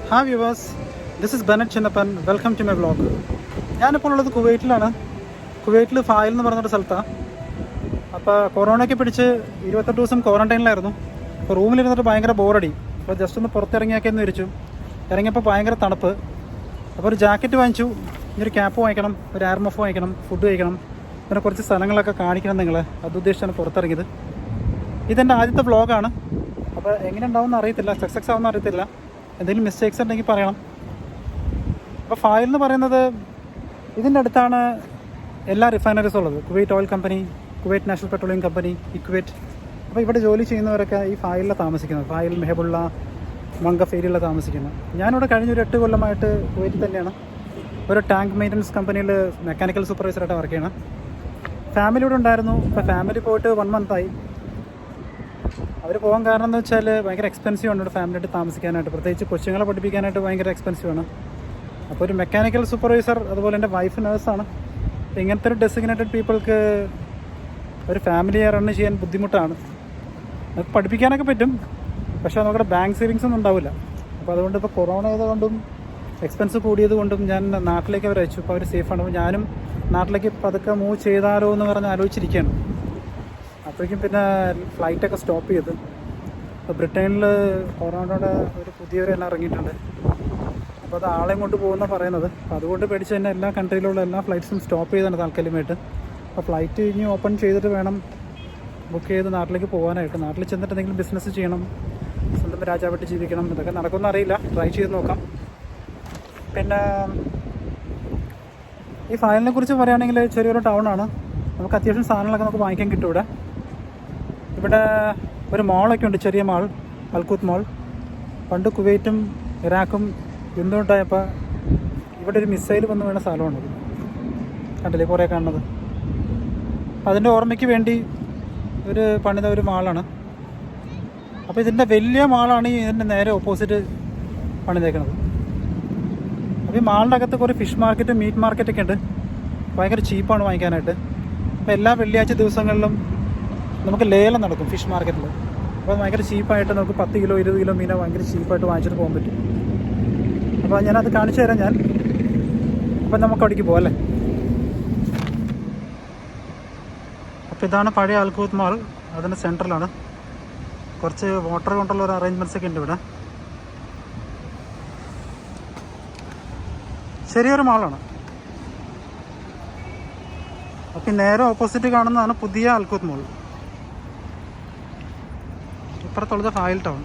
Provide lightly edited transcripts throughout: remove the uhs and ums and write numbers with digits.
Hi viewers, this is Bennett Chinnappan. Welcome to my vlog. ഞാനിപ്പോൾ ഉള്ളത് കുവൈറ്റിലാണ്. കുവൈറ്റിൽ ഫായിൽ എന്ന് പറഞ്ഞൊരു സ്ഥലത്താണ്. അപ്പോൾ കൊറോണയ്ക്ക് പിടിച്ച് 28 ദിവസം ക്വാറൻറ്റൈനിലായിരുന്നു. അപ്പോൾ റൂമിലിരുന്നിട്ട് ഭയങ്കര ബോറടി. അപ്പോൾ ജസ്റ്റ് ഒന്ന് പുറത്തിറങ്ങിയാക്കിയെന്ന് വിരിച്ചു. ഇറങ്ങിയപ്പോൾ ഭയങ്കര തണുപ്പ്. അപ്പോൾ ഒരു ജാക്കറ്റ് വാങ്ങിച്ചു, ഇനി ഒരു ക്യാപ്പ് വാങ്ങിക്കണം, ഒരു എയർ മഫ് വാങ്ങിക്കണം, ഫുഡ് കഴിക്കണം, പിന്നെ കുറച്ച് സ്ഥലങ്ങളൊക്കെ കാണിക്കണം നിങ്ങളെ. അതുദ്ദേശിച്ചാണ് പുറത്തിറങ്ങിയത്. ഇതെൻ്റെ ആദ്യത്തെ വ്ളോഗാണ്. അപ്പോൾ എങ്ങനെ ഉണ്ടാവുമെന്ന് അറിയത്തില്ല, സക്സസ് ആവുമെന്ന് അറിയത്തില്ല. എന്തെങ്കിലും മിസ്റ്റേക്സ് ഉണ്ടെങ്കിൽ പറയണം. അപ്പോൾ ഫായിൽ എന്ന് പറയുന്നത് ഇതിൻ്റെ അടുത്താണ് എല്ലാ റിഫൈനറീസും ഉള്ളത്. Kuwait oil company, Kuwait national petroleum company, Equate. അപ്പോൾ ഇവിടെ ജോലി ചെയ്യുന്നവരൊക്കെ ഈ ഫായിലാണ് താമസിക്കുന്നത്. ഫായിൽ, മെഹബുള്ള, മംഗഫ് ഏരിയയിലാണ് താമസിക്കുന്നത്. ഞാനിവിടെ കഴിഞ്ഞൊരു 8 കൊല്ലമായിട്ട് കുവൈറ്റിൽ തന്നെയാണ്. ഒരു ടാങ്ക് മെയിൻ്റനൻസ് കമ്പനിയിൽ മെക്കാനിക്കൽ സൂപ്പർവൈസറായിട്ട് വർക്ക് ചെയ്യണം. ഫാമിലി ഇവിടെ ഉണ്ടായിരുന്നു. ഇപ്പോൾ ഫാമിലി പോയിട്ട് 1 മന്തായി. അവർ പോകാൻ കാരണം എന്ന് വെച്ചാൽ ഭയങ്കര എക്സ്പെൻസീവ് ആണ് ഇവിടെ ഫാമിലിയായിട്ട് താമസിക്കാനായിട്ട്. പ്രത്യേകിച്ച് കൊച്ചുങ്ങളെ പഠിപ്പിക്കാനായിട്ട് ഭയങ്കര എക്സ്പെൻസീവ് ആണ്. അപ്പോൾ ഒരു മെക്കാനിക്കൽ സൂപ്പർവൈസർ, അതുപോലെ എൻ്റെ വൈഫ് നേഴ്സാണ്. അപ്പോൾ ഇങ്ങനത്തെ ഒരു ഡെസിഗ്നേറ്റഡ് പീപ്പിൾക്ക് ഒരു ഫാമിലിയെ റൺ ചെയ്യാൻ ബുദ്ധിമുട്ടാണ്. നമുക്ക് പഠിപ്പിക്കാനൊക്കെ പറ്റും, പക്ഷേ നമ്മുടെ ബാങ്ക് സേവിങ്സ് ഒന്നും ഉണ്ടാവില്ല. അപ്പോൾ അതുകൊണ്ട് ഇപ്പോൾ കൊറോണ ആയതുകൊണ്ടും എക്സ്പെൻസ് കൂടിയത് കൊണ്ടും ഞാൻ നാട്ടിലേക്ക് അവർ അയച്ചു. അപ്പോൾ അവർ സേഫാണ്. അപ്പോൾ ഞാനും നാട്ടിലേക്ക് പതുക്കെ മൂവ് ചെയ്താലോ എന്ന് പറഞ്ഞ് ആലോചിച്ചിരിക്കുകയാണ്. അപ്പോഴേക്കും പിന്നെ ഫ്ലൈറ്റൊക്കെ സ്റ്റോപ്പ് ചെയ്ത്. അപ്പോൾ ബ്രിട്ടനിൽ കൊറോണയുടെ ഒരു പുതിയൊരു എല്ലാം ഇറങ്ങിയിട്ടുണ്ട്. അപ്പോൾ അത് ആളെയും കൊണ്ട് പോകുന്ന പറയുന്നത്. അപ്പോൾ അതുകൊണ്ട് പേടിച്ച് തന്നെ എല്ലാ കൺട്രിയിലുള്ള എല്ലാ ഫ്ലൈറ്റ്സും സ്റ്റോപ്പ് ചെയ്താണ് താൽക്കാലികമായിട്ട്. അപ്പോൾ ഫ്ലൈറ്റ് ഇനി ഓപ്പൺ ചെയ്തിട്ട് വേണം ബുക്ക് ചെയ്ത് നാട്ടിലേക്ക് പോകാനായിട്ട്. നാട്ടിൽ ചെന്നിട്ട് എന്തെങ്കിലും ബിസിനസ് ചെയ്യണം, സ്വന്തം രാജാവായിട്ട് ജീവിക്കണം. ഇതൊക്കെ നടക്കുമെന്ന് അറിയില്ല, ട്രൈ ചെയ്ത് നോക്കാം. പിന്നെ ഈ ഫയലിനെ കുറിച്ച് പറയുകയാണെങ്കിൽ ചെറിയൊരു ടൗണാണ്. നമുക്ക് അത്യാവശ്യം സാധനങ്ങളൊക്കെ നമുക്ക് വാങ്ങിക്കാൻ കിട്ടും ഇവിടെ. ഇവിടെ ഒരു മാളൊക്കെ ഉണ്ട്, ചെറിയ മാൾ, അൽഖൂത്ത് മാൾ. പണ്ട് കുവൈറ്റും ഇറാഖും യുദ്ധം ഉണ്ടായപ്പോൾ ഇവിടെ ഒരു മിസൈൽ വന്ന് വീണ സ്ഥലമാണത്. കണ്ടില്ലേ കുറേ കാണുന്നത്. അതിൻ്റെ ഓർമ്മയ്ക്ക് വേണ്ടി പണിത ഒരു മാളാണ്. അപ്പോൾ ഇതിൻ്റെ വലിയ മാളാണ് ഇതിൻ്റെ നേരെ ഓപ്പോസിറ്റ് പണിതേക്കുന്നത്. അപ്പോൾ ഈ മാളിൻ്റെ അകത്ത് കുറേ ഫിഷ് മാർക്കറ്റ്, മീറ്റ് മാർക്കറ്റൊക്കെ ഉണ്ട്. ഭയങ്കര ചീപ്പാണ് വാങ്ങിക്കാനായിട്ട്. അപ്പോൾ എല്ലാ വെള്ളിയാഴ്ച ദിവസങ്ങളിലും നമുക്ക് ലേലം നടക്കും ഫിഷ് മാർക്കറ്റിൽ. അപ്പോൾ ഭയങ്കര ചീപ്പായിട്ട് നമുക്ക് 10 കിലോ 20 കിലോ മീനെ ഭയങ്കര ചീപ്പായിട്ട് വാങ്ങിച്ചിട്ട് പോകാൻ പറ്റും. അപ്പോൾ ഞാനത് കാണിച്ചു തരാം ഞാൻ. അപ്പം നമുക്ക് അവിടേക്ക് പോകാം അല്ലേ. അപ്പോൾ ഇതാണ് പഴയ അൽഖൂത്ത് മാൾ. അതിൻ്റെ സെൻറ്ററിലാണ്. കുറച്ച് വാട്ടർ കൊണ്ടുള്ള ഒരു അറേഞ്ച്മെൻറ്റ്സ് ഒക്കെ ഉണ്ട് ഇവിടെ. ചെറിയൊരു മാളാണ്. അപ്പോൾ നേരെ ഓപ്പോസിറ്റ് കാണുന്നതാണ് പുതിയ അൽഖൂത്ത് മാൾ. ഇപ്പുറത്തുള്ളത് ഫായിൽ ടൗൺ.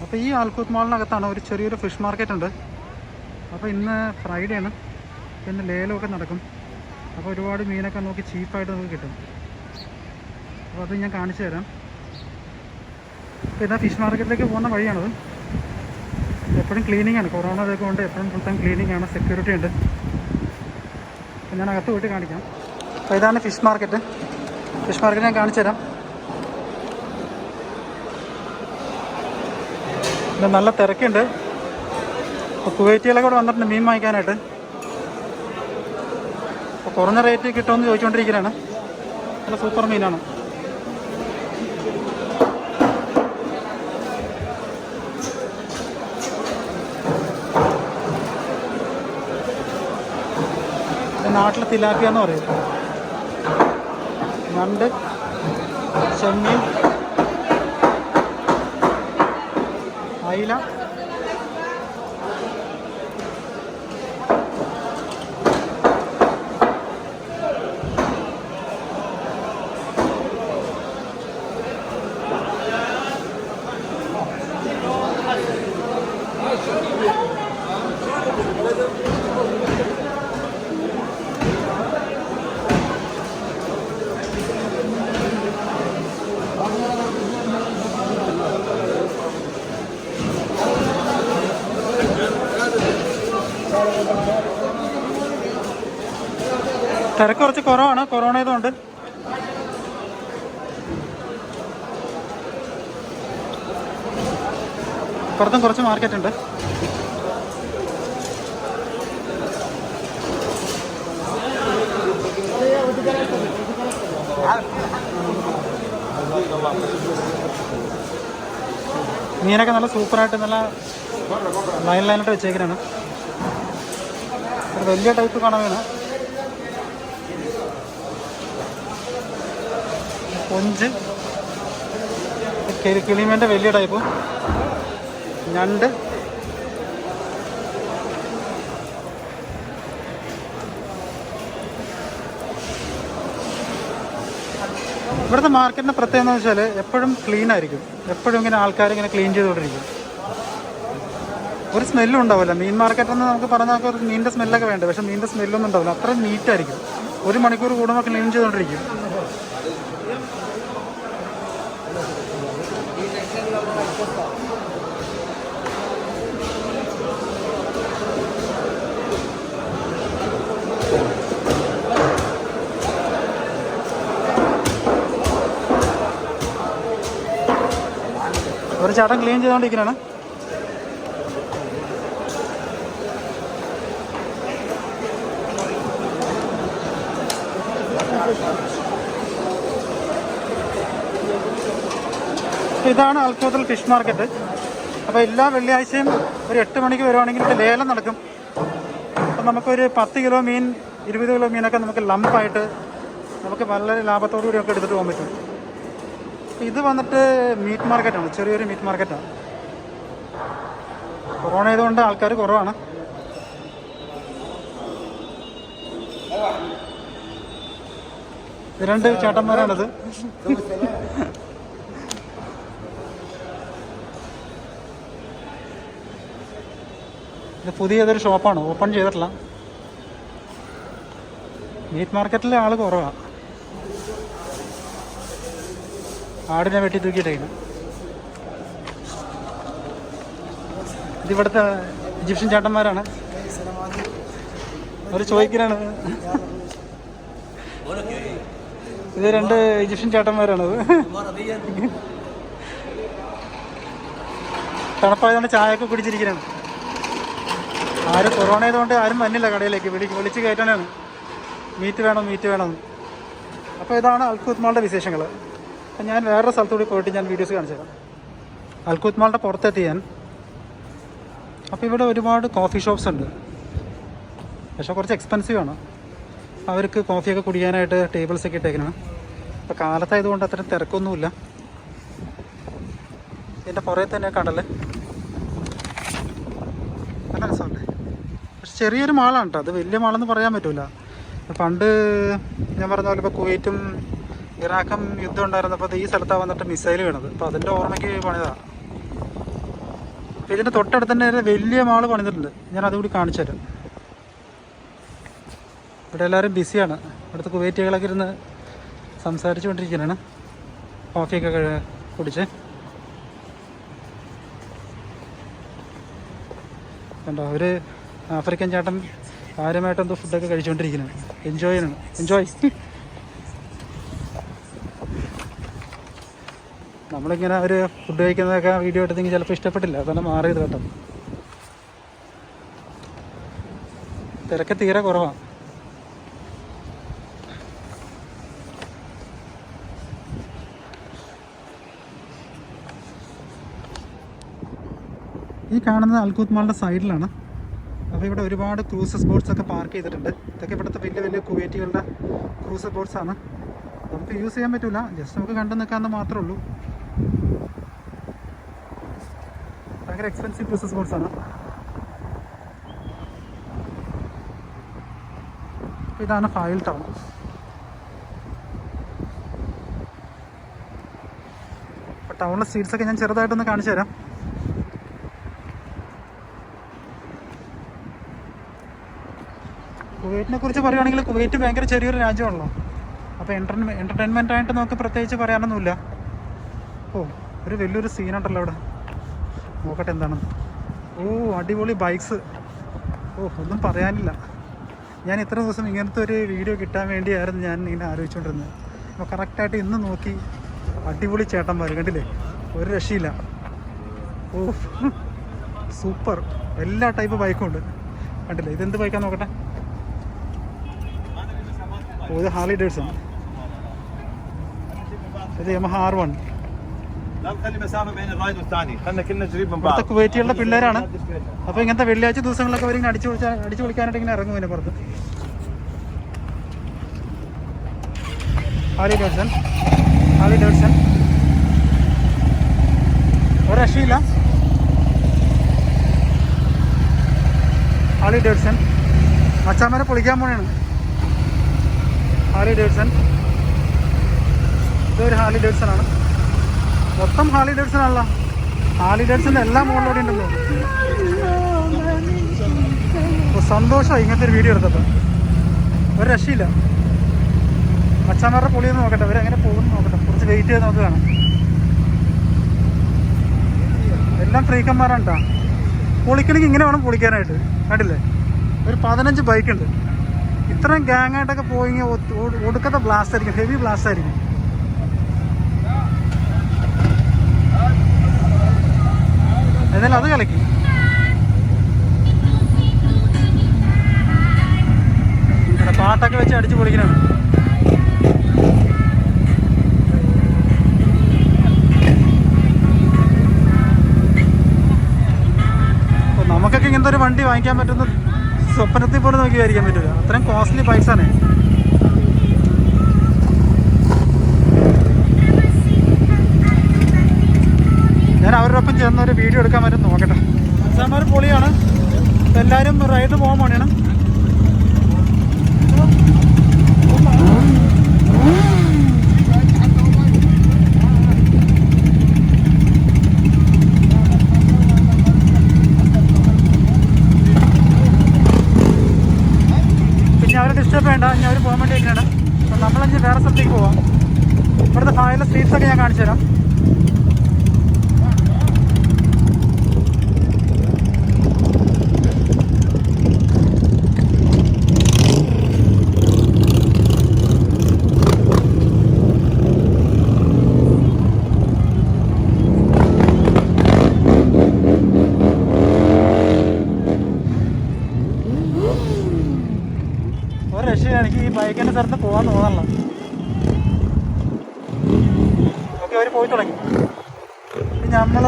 അപ്പോൾ ഈ അൽഖൂത്ത് മാളിനകത്താണ് ഒരു ചെറിയൊരു ഫിഷ് മാർക്കറ്റ് ഉണ്ട്. അപ്പോൾ ഇന്ന് ഫ്രൈഡേ ആണ്, പിന്നെ ലേലമൊക്കെ നടക്കും. അപ്പോൾ ഒരുപാട് മീനൊക്കെ നോക്കി ചീപ്പായിട്ട് നമുക്ക് കിട്ടും. അപ്പോൾ അത് ഞാൻ കാണിച്ചു തരാം. ഇതാ ഫിഷ് മാർക്കറ്റിലേക്ക് പോകുന്ന വഴിയാണത്. എപ്പോഴും ക്ലീനിങ് ആണ്, കൊറോണ ഇതൊക്കെ കൊണ്ട് എപ്പോഴും ഫുൾ ടൈം ക്ലീനിങ് ആണ്, സെക്യൂരിറ്റി ഉണ്ട്. അപ്പോൾ ഞാൻ അകത്ത് പോയിട്ട് കാണിക്കാം. അപ്പോൾ ഇതാണ് ഫിഷ് മാർക്കറ്റ്. ഫിഷ് മാർക്കറ്റ് ഞാൻ കാണിച്ചു തരാം. ഇത് നല്ല തിരക്കുണ്ട്. അപ്പോൾ കുവൈറ്റികളൊക്കെ കൂടെ വന്നിട്ടുണ്ട് മീൻ വാങ്ങിക്കാനായിട്ട്. അപ്പോൾ കുറഞ്ഞ റേറ്റ് കിട്ടുമെന്ന് ചോദിച്ചുകൊണ്ടിരിക്കുകയാണ്. നല്ല സൂപ്പർ മീനാണ്. നാട്ടിൽ തിലാപ്പിയ എന്ന് പറയും. ഞണ്ട്, ചെമ്മീൻ, അയില, തിരക്ക് കുറച്ച് കുറവാണ് കൊറോണ ആയതുകൊണ്ട്. പുറത്തും കുറച്ച് മാർക്കറ്റ് ഉണ്ട്. മീനൊക്കെ നല്ല സൂപ്പറായിട്ട് നല്ല ലൈനായിട്ട് വെച്ചേക്കാനാണ്. ഒരു വലിയ ടൈപ്പ് കണവാണ്. കൊഞ്ച്, കിളിമീൻ്റെ വലിയ ടൈപ്പ്, ഞണ്ട്, ഇവിടുത്തെ മാർക്കറ്റിൻ്റെ പ്രത്യേകത എന്ന് വെച്ചാൽ എപ്പോഴും ക്ലീൻ ആയിരിക്കും. എപ്പോഴും ഇങ്ങനെ ആൾക്കാരിങ്ങനെ ക്ലീൻ ചെയ്തുകൊണ്ടിരിക്കും. ഒരു സ്മെല്ലും ഉണ്ടാവില്ല. മീൻ മാർക്കറ്റെന്ന് നമുക്ക് പറഞ്ഞാൽ ഒരു മീനിൻ്റെ സ്മെല്ലൊക്കെ വേണ്ട, പക്ഷേ മീനിൻ്റെ സ്മെല്ലൊന്നും ഉണ്ടാവില്ല. അത്ര നീറ്റായിരിക്കും. 1 മണിക്കൂർ കൂടുമ്പോൾ ക്ലീൻ ചെയ്തുകൊണ്ടിരിക്കും. ഒരു ചേട്ടൻ ക്ലീൻ ചെയ്തുകൊണ്ടിരിക്കുന്നതാണ്. ഇതാണ് അൽഖൂദൽ ഫിഷ് മാർക്കറ്റ്. അപ്പോൾ എല്ലാ വെള്ളിയാഴ്ചയും ഒരു 8 മണിക്ക് വരുവാണെങ്കിൽ ഇവിടെ ലേലം നടക്കും. അപ്പം നമുക്കൊരു 10 കിലോ മീൻ 20 കിലോ മീനൊക്കെ നമുക്ക് ലംപായിട്ട് നമുക്ക് വളരെ ലാഭത്തോടു കൂടിയൊക്കെ എടുത്തിട്ട് പോകാൻ പറ്റും. ഇത് വന്നിട്ട് മീറ്റ് മാർക്കറ്റാണ്, ചെറിയൊരു മീറ്റ് മാർക്കറ്റാണ്. കൊറോണ ആയതുകൊണ്ട് ആൾക്കാർ കുറവാണ്. ഇത് 2 ചേട്ടന്മാരാണിത്. ഇത് പുതിയതൊരു ഷോപ്പാണ്, ഓപ്പൺ ചെയ്തിട്ടില്ല. മീറ്റ് മാർക്കറ്റിലെ ആൾ കുറവാണ്. ആടിനെ വെട്ടി തൂക്കിയിട്ടേക്കണം. ഇതിവിടുത്തെ ഈജിപ്ഷ്യൻ ചേട്ടന്മാരാണ്. അവർ ചോദിക്കലാണ്. ഇത് 2 ഈജിപ്ഷ്യൻ ചേട്ടന്മാരാണത്. തണുപ്പായതുകൊണ്ട് ചായയൊക്കെ കുടിച്ചിരിക്കുകയാണ്. ആരും കൊറോണ ആയതുകൊണ്ട് ആരും വന്നില്ല കടയിലേക്ക്. വിളിച്ച് കയറ്റാനാണ് മീറ്റ് വേണം. അപ്പോൾ ഇതാണ് അൽഖൂദ് മാളിൻ്റെ വിശേഷങ്ങൾ. അപ്പം ഞാൻ വേറൊരു സ്ഥലത്തുകൂടി പോയിട്ട് ഞാൻ വീഡിയോസ് കാണിച്ചു തരാം. അൽഖൂദ് മാളിൻ്റെ പുറത്തെത്തി ഞാൻ. അപ്പോൾ ഇവിടെ ഒരുപാട് കോഫി ഷോപ്സ് ഉണ്ട്, പക്ഷേ കുറച്ച് എക്സ്പെൻസീവ് ആണ്. അവർക്ക് കോഫിയൊക്കെ കുടിക്കാനായിട്ട് ടേബിൾസൊക്കെ ഇട്ടേക്കണം. അപ്പോൾ കാലത്തായതുകൊണ്ട് അത്ര തിരക്കൊന്നുമില്ല. ഇതിൻ്റെ പുറകെ തന്നെ കടൽ നല്ല രസമല്ലേ. പക്ഷെ ചെറിയൊരു മാളാണ് കേട്ടോ, അത് വലിയ മാളെന്ന് പറയാൻ പറ്റില്ല. പണ്ട് ഞാൻ പറഞ്ഞ പോലെ ഇപ്പോൾ കുവൈറ്റും ഇറാഖും യുദ്ധം ഉണ്ടായിരുന്നപ്പോൾ ഈ സ്ഥലത്താണ് വന്നിട്ട് മിസൈൽ വീണത്. അപ്പോൾ അതിൻ്റെ ഓർമ്മയ്ക്ക് പണിതാണ്. അപ്പോൾ ഇതിൻ്റെ തൊട്ടടുത്ത് തന്നെ ഒരു വലിയ മാള് പണിതിട്ടുണ്ട്. ഞാൻ അതുകൂടി കാണിച്ചു തരാം. ഇവിടെ എല്ലാവരും ബിസിയാണ്. ഇവിടുത്തെ കുവൈറ്റുകളൊക്കെ ഇരുന്ന് സംസാരിച്ചു കൊണ്ടിരിക്കുന്നതാണ്, കോഫിയൊക്കെ കുടിച്ച്. കണ്ടോ, ഒരു ആഫ്രിക്കൻ ചേട്ടൻ കാര്യമായിട്ട് എന്തോ ഫുഡൊക്കെ കഴിച്ചുകൊണ്ടിരിക്കുന്നത്. എൻജോയ്. നമ്മളിങ്ങനെ ഒരു ഫുഡ് കഴിക്കുന്നതൊക്കെ വീഡിയോ എടുത്തെങ്കിൽ ചിലപ്പോൾ ഇഷ്ടപ്പെട്ടില്ല, അതാണ് മാറിയത് കേട്ടോ. തിരക്ക് തീരെ കുറവാണ്. ഈ കാണുന്നത് അൽഖൂദ് മാളിൻ്റെ സൈഡിലാണ്. അപ്പോൾ ഇവിടെ ഒരുപാട് ക്രൂസസ് ബോട്ട്സൊക്കെ പാർക്ക് ചെയ്തിട്ടുണ്ട്. ഇതൊക്കെ ഇവിടുത്തെ വലിയ വലിയ കുവൈറ്റുകളുടെ ക്രൂസസ് ബോട്ട്സാണ്. നമുക്ക് യൂസ് ചെയ്യാൻ പറ്റില്ല, ജസ്റ്റ് നമുക്ക് കണ്ടു നിൽക്കാമെന്ന് മാത്രമേ ഉള്ളൂ. ഭയങ്കര എക്സ്പെൻസീവ് ക്രൂസസ് ബോട്ട്സാണ്. ഇതാണ് ഫായിൽ ടൗൺ. അപ്പോൾ ടൗണിലെ സ്ട്രീറ്റ്സൊക്കെ ഞാൻ ചെറുതായിട്ടൊന്ന് കാണിച്ചു തരാം. കുവൈറ്റിനെ കുറിച്ച് പറയുകയാണെങ്കിൽ കുവൈറ്റ് ഭയങ്കര ചെറിയൊരു രാജ്യമാണല്ലോ. അപ്പോൾ എൻ്റർടൈൻമെൻ്റ് ആയിട്ട് നമുക്ക് പ്രത്യേകിച്ച് പറയാനൊന്നുമില്ല. ഒരു വലിയൊരു സീനുണ്ടല്ലോ അവിടെ, നോക്കട്ടെ എന്താണ്. അടിപൊളി ബൈക്സ്. ഒന്നും പറയാനില്ല. ഞാൻ ഇത്ര ദിവസം ഇങ്ങനത്തെ ഒരു വീഡിയോ കിട്ടാൻ വേണ്ടിയായിരുന്നു ഞാൻ ഇങ്ങനെ ആലോചിച്ചുകൊണ്ടിരുന്നത്. അപ്പോൾ കറക്റ്റായിട്ട് ഇന്ന് നോക്കി അടിപൊളി ചേട്ടന്മാർ കണ്ടില്ലേ, ഒരു രക്ഷയില്ല. സൂപ്പർ. എല്ലാ ടൈപ്പ് ബൈക്കും ഉണ്ട് കണ്ടില്ലേ. ഇതെന്ത് ബൈക്കാണ് നോക്കട്ടെ. ഇത് ഹാർലി ഡേവിഡ്സൺ. ഇത് യമഹ R1. لا نخلي مسافه بين الرايد والثاني، خلينا كلنا قريب من بعض. ഇവിടുത്തെ കുവൈറ്റികളുടെ പിള്ളേരാണ്. അപ്പോൾ ഇങ്ങനത്തെ വെള്ളിയാഴ്ച ദിവസങ്ങളിലൊക്കെ അവരിങ്ങനെ അടിച്ചു വിളിക്കാനായിട്ട് ഇങ്ങനെ ഇറങ്ങും ഇതിനെ പുറത്ത്. ഹാർലി ഡേവിഡ്സൺ ഒരു രക്ഷയില്ല. ഹാർലി ഡേവിഡ്സൺ മച്ചാന്മാരെ പൊളിക്കാൻ പോണെയാണ്. ഹാർലി ഡേവിഡ്സൺ, ഇതൊരു ഹാർലി ഡേവിഡ്സൺ ആണ്. മൊത്തം ഹാർലി ഡേവിഡ്സൺ ആണല്ലോ. ഹാർലി ഡേവിഡ്സൻ്റെ എല്ലാ മോഡലോടെ ഉണ്ടല്ലോ. അപ്പോൾ സന്തോഷമായി ഇങ്ങനത്തെ ഒരു വീഡിയോ എടുത്തപ്പോൾ. ഒരു രക്ഷയില്ല. മച്ചാന്മാരുടെ പൊളിയൊന്ന് നോക്കട്ടെ, അവരെങ്ങനെ പോകുന്നു നോക്കട്ടെ. കുറച്ച് വെയിറ്റ് ചെയ്ത് നമുക്ക് കാണാം. എല്ലാം ഫ്രീക്കന്മാരാണ് കേട്ടോ. പൊളിക്കണമെങ്കിൽ ഇങ്ങനെ വേണം പൊളിക്കാനായിട്ട്. കണ്ടില്ലേ, ഒരു 15 ബൈക്കുണ്ട്. ഇത്രയും ഗ്യാങ്ങായിട്ടൊക്കെ പോയി ഒടുക്കത്തെ ബ്ലാസ്റ്റ് ആയിരിക്കും, ഹെവി ബ്ലാസ്റ്റ് ആയിരിക്കും. എന്നാലും അത് കളിക്കും. പാട്ടൊക്കെ വെച്ച് അടിച്ച് പൊളിക്കണം. നമുക്കൊക്കെ ഇങ്ങനത്തെ ഒരു വണ്ടി വാങ്ങിക്കാൻ പറ്റുന്ന സ്വപ്നത്തിൽ പോലും നമുക്ക് വിചാരിക്കാൻ പറ്റില്ല. അത്രയും കോസ്റ്റ്ലി ബൈക്സാണ്. ഞാൻ അവരുടെ ഒപ്പം ചേർന്ന് ഒരു വീഡിയോ എടുക്കാൻ പറ്റും നോക്കട്ടെ. അച്ഛന്മാർ പൊളിയാണ്. ഇപ്പം എല്ലാവരും റൈഡ് പോകാൻ വേണ്ടിയാണ്. പിന്നെ അവരെ ഡിസ്റ്റർബ് വേണ്ട, ഇനി അവർ പോകാൻ വേണ്ടിയിരിക്കുകയാണ്. അപ്പം നമ്മളഞ്ച് വേറെ സ്ഥലത്തേക്ക് പോവാം. ഇവിടുത്തെ ഫായിലെ സ്ട്രീറ്റ്സൊക്കെ ഞാൻ കാണിച്ചു തരാം. എനിക്ക് ഈ ബൈക്കിൻ്റെ സ്ഥലത്ത് പോകാൻ തോന്നല്ല. ഓക്കെ, അവർ പോയി തുടങ്ങി. നമ്മൾ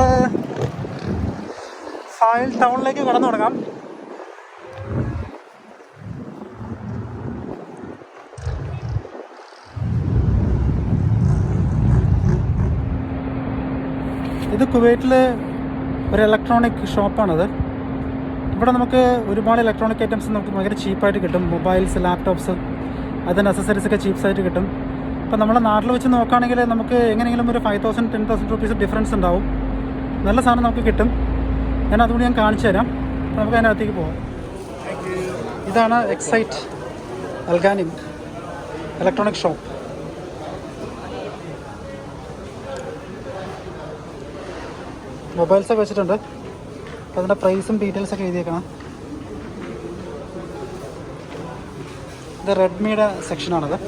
ഫായിൽ ടൗണിലേക്ക് കടന്നു തുടങ്ങാം. ഇത് കുവൈറ്റിലെ ഒരു ഇലക്ട്രോണിക് ഷോപ്പാണത്. ഇവിടെ നമുക്ക് ഒരുപാട് ഇലക്ട്രോണിക് ഐറ്റംസ് നമുക്ക് ഭയങ്കര ചീപ്പായിട്ട് കിട്ടും. മൊബൈൽസ്, ലാപ്ടോപ്സ്, അതിൻ്റെ അക്സസറീസൊക്കെ ചീപ്സായിട്ട് കിട്ടും. ഇപ്പം നമ്മുടെ നാട്ടിൽ വെച്ച് നോക്കുകയാണെങ്കിൽ നമുക്ക് എങ്ങനെയെങ്കിലും ഒരു 5,000-10,000 റുപ്പീസ് ഡിഫറൻസ് ഉണ്ടാവും. നല്ല സാധനം നമുക്ക് കിട്ടും. അതുകൊണ്ട് ഞാൻ കാണിച്ചു തരാം. നമുക്ക് അതിൻ്റെ അകത്തേക്ക് പോകാം. ഇതാണ് എക്സൈറ്റ് അൽഗാനിം ഇലക്ട്രോണിക് ഷോപ്പ്. മൊബൈൽസൊക്കെ വെച്ചിട്ടുണ്ട്. അപ്പോൾ അതിൻ്റെ പ്രൈസും ഡീറ്റെയിൽസൊക്കെ എഴുതിയേക്കണം. ഇത് റെഡ്മിയുടെ സെക്ഷനാണത്.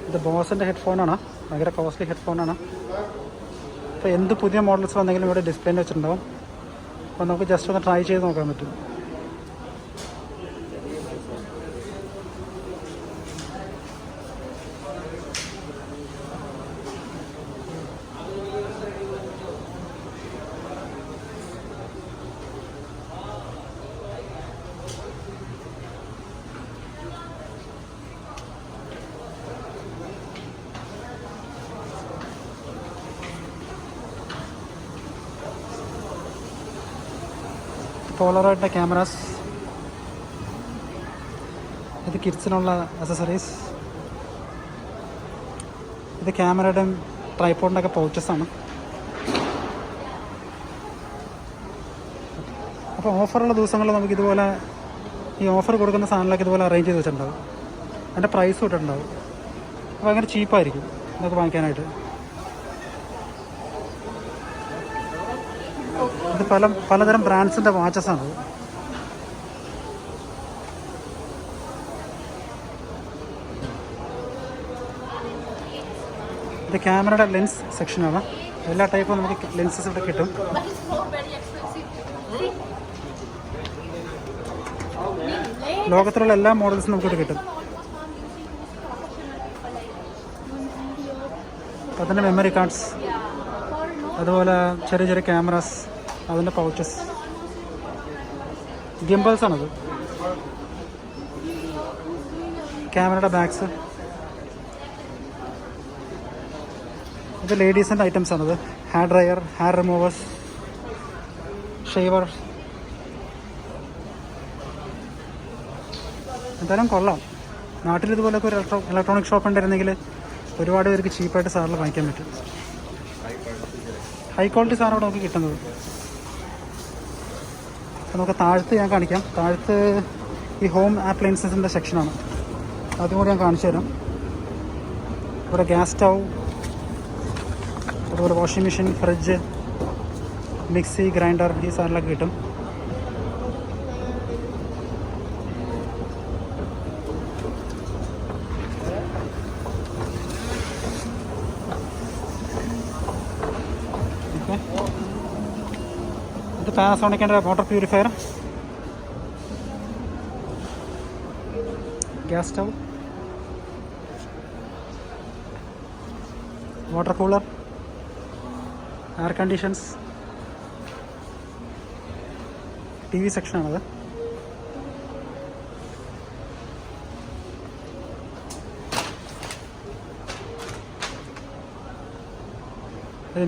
ഇത് ബോസിൻ്റെ ഹെഡ്ഫോണാണ്. ഭയങ്കര കോസ്റ്റ്ലി ഹെഡ്ഫോണാണ്. അപ്പോൾ എന്ത് പുതിയ മോഡൽസ് വന്നെങ്കിലും ഇവിടെ ഡിസ്പ്ലേയിൽ വെച്ചിട്ടുണ്ടാവും. അപ്പോൾ നമുക്ക് ജസ്റ്റ് ഒന്ന് ട്രൈ ചെയ്ത് നോക്കാൻ പറ്റും. പോളറോയിഡിൻ്റെ ക്യാമറാസ്, ഇത് കിഡ്സിനുള്ള അക്സസറീസ്, ഇത് ക്യാമറയുടെയും ട്രൈപോഡിൻ്റെ ഒക്കെ പൗച്ചസാണ്. അപ്പോൾ ഓഫറുള്ള ദിവസങ്ങളിൽ നമുക്ക് ഇതുപോലെ ഈ ഓഫർ കൊടുക്കുന്ന സാധനങ്ങളൊക്കെ ഇതുപോലെ അറേഞ്ച് ചെയ്ത് വെച്ചിട്ടുണ്ടാവും. അതിൻ്റെ പ്രൈസ് ഇട്ടിട്ടുണ്ടാവും. അപ്പോൾ ഭയങ്കര ചീപ്പായിരിക്കും നമുക്ക് വാങ്ങിക്കാനായിട്ട്. ഇത് പലതരം ബ്രാൻഡ്സിൻ്റെ വാച്ചസാണ്. ഇത് ക്യാമറയുടെ ലെൻസ് സെക്ഷനാണ്. എല്ലാ ടൈപ്പും നമുക്ക് ലെൻസസ് ഇവിടെ കിട്ടും. ലോകത്തിലുള്ള എല്ലാ മോഡൽസും നമുക്കിവിടെ കിട്ടും. അതിൻ്റെ മെമ്മറി കാർഡ്സ്, അതുപോലെ ചെറിയ ചെറിയ ക്യാമറാസ്, അതിൻ്റെ പൗച്ചസ്, ഗിംബൽസാണത്, ക്യാമറയുടെ ബാഗ്സ്. ഇത് ലേഡീസിൻ്റെ ഐറ്റംസ് ആണത്. Hair dryer, hair removers, shaver. എന്തായാലും കൊള്ളാം. നാട്ടിൽ ഇതുപോലൊക്കെ ഒരു ഇലക്ട്രോണിക് ഷോപ്പ് ഉണ്ടായിരുന്നെങ്കിൽ ഒരുപാട് പേർക്ക് ചീപ്പായിട്ട് സാറിൽ വാങ്ങിക്കാൻ പറ്റും. ഹൈ ക്വാളിറ്റി സാധനം ഇവിടെ നമുക്ക് കിട്ടുന്നത്. അപ്പോൾ നമുക്ക് താഴത്ത് ഞാൻ കാണിക്കാം. താഴത്ത് ഈ ഹോം അപ്ലയൻസസിൻ്റെ സെക്ഷനാണ്. അതും കൂടി ഞാൻ കാണിച്ചു തരാം. ഇവിടെ ഗ്യാസ് സ്റ്റൗ, അതുപോലെ washing machine, fridge, mixie, grinder, ഈ സാധനങ്ങളൊക്കെ കിട്ടും. ഇത് പാനസോണിക്കിൻ്റെ water purifier, gas stove, water cooler, air conditions, T V സെക്ഷനാണത്.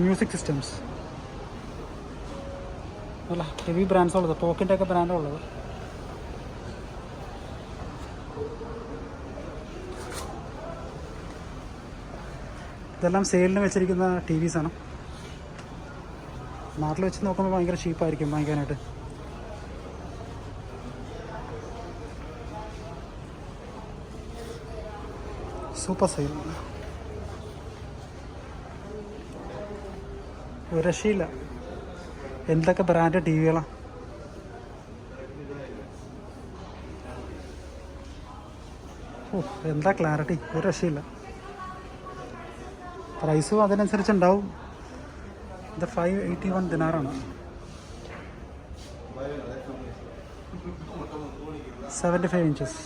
മ്യൂസിക് സിസ്റ്റംസ്, അല്ല ഹെവി ബ്രാൻഡ്സ് ഉള്ളത്, പോക്കിൻ്റെ ഒക്കെ ബ്രാൻഡുള്ളത്. ഇതെല്ലാം സെയിലിന് വെച്ചിരിക്കുന്ന ടി വിസാണ്. നാട്ടിൽ വെച്ച് നോക്കുമ്പോൾ ഭയങ്കര ചീപ്പായിരിക്കും വാങ്ങിക്കാനായിട്ട്. സൂപ്പർ സെയിൽ, ഒരു രക്ഷയില്ല. എന്തൊക്കെ ബ്രാൻഡ് ടി വികളാണ്. ഓ എന്താ ക്ലാരിറ്റി, ഒരു രക്ഷയില്ല. പ്രൈസും അതിനനുസരിച്ചുണ്ടാവും. ഇത് 581 ദിനാറാണ്. 75 ഇഞ്ചസ്.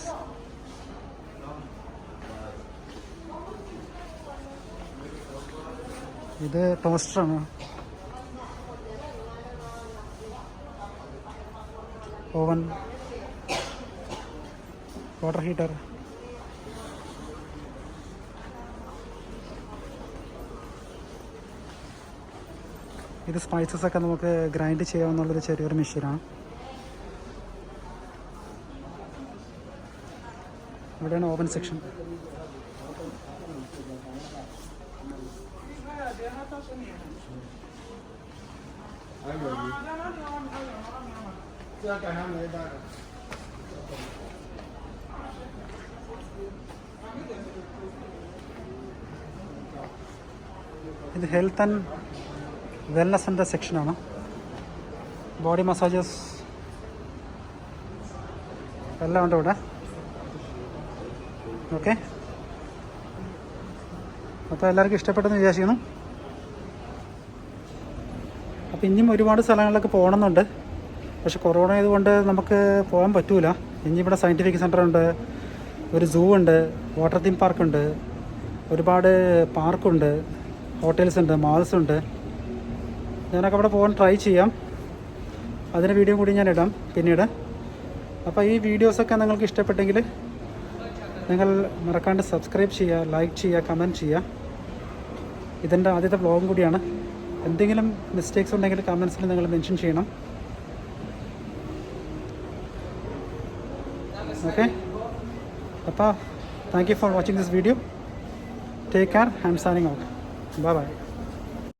ഇത് ടോസ്റ്ററാണ്. ഓവൻ, വാട്ടർ ഹീറ്റർ, ഇത് സ്പൈസസ് ഒക്കെ നമുക്ക് ഗ്രൈൻഡ് ചെയ്യാവുന്നുള്ളൊരു ചെറിയൊരു മെഷീനാണ്. ഇവിടെയാണ് ഓവൻ സെക്ഷൻ. ഇത് ഹെൽത്ത് ആൻഡ് വെൽനസിൻ്റെ സെക്ഷനാണ്. ബോഡി മസാജസ് എല്ലാം ഉണ്ട് ഇവിടെ. ഓക്കെ, അപ്പോൾ എല്ലാവർക്കും ഇഷ്ടപ്പെട്ടെന്ന് വിചാരിക്കുന്നു. അപ്പോൾ ഇനിയും ഒരുപാട് സ്ഥലങ്ങളിലൊക്കെ പോകണമെന്നുണ്ട്. പക്ഷെ കൊറോണ ആയതുകൊണ്ട് നമുക്ക് പോകാൻ പറ്റൂല. ഇനി ഇവിടെ സയൻറ്റിഫിക് സെൻ്റർ ഉണ്ട്, ഒരു സൂ ഉണ്ട്, വാട്ടർ തീം പാർക്കുണ്ട്, ഒരുപാട് പാർക്കുണ്ട്, ഹോട്ടൽസ് ഉണ്ട്, മാൾസ് ഉണ്ട്. ഞാനൊക്കെ അവിടെ പോകാൻ ട്രൈ ചെയ്യാം. അതിന് വീഡിയോ കൂടി ഞാൻ ഇടാം പിന്നീട്. അപ്പോൾ ഈ വീഡിയോസൊക്കെ നിങ്ങൾക്ക് ഇഷ്ടപ്പെട്ടെങ്കിൽ നിങ്ങൾ മറക്കാണ്ട് സബ്സ്ക്രൈബ് ചെയ്യുക, ലൈക്ക് ചെയ്യുക, കമൻറ്റ് ചെയ്യുക. ഇതെൻ്റെ ആദ്യത്തെ വ്ളോഗും കൂടിയാണ്. എന്തെങ്കിലും മിസ്റ്റേക്സ് ഉണ്ടെങ്കിൽ കമൻസിൽ നിങ്ങൾ മെൻഷൻ ചെയ്യണം. ഓക്കെ, അപ്പോൾ thank you for watching this video. Take care. I am signing out. Bye by.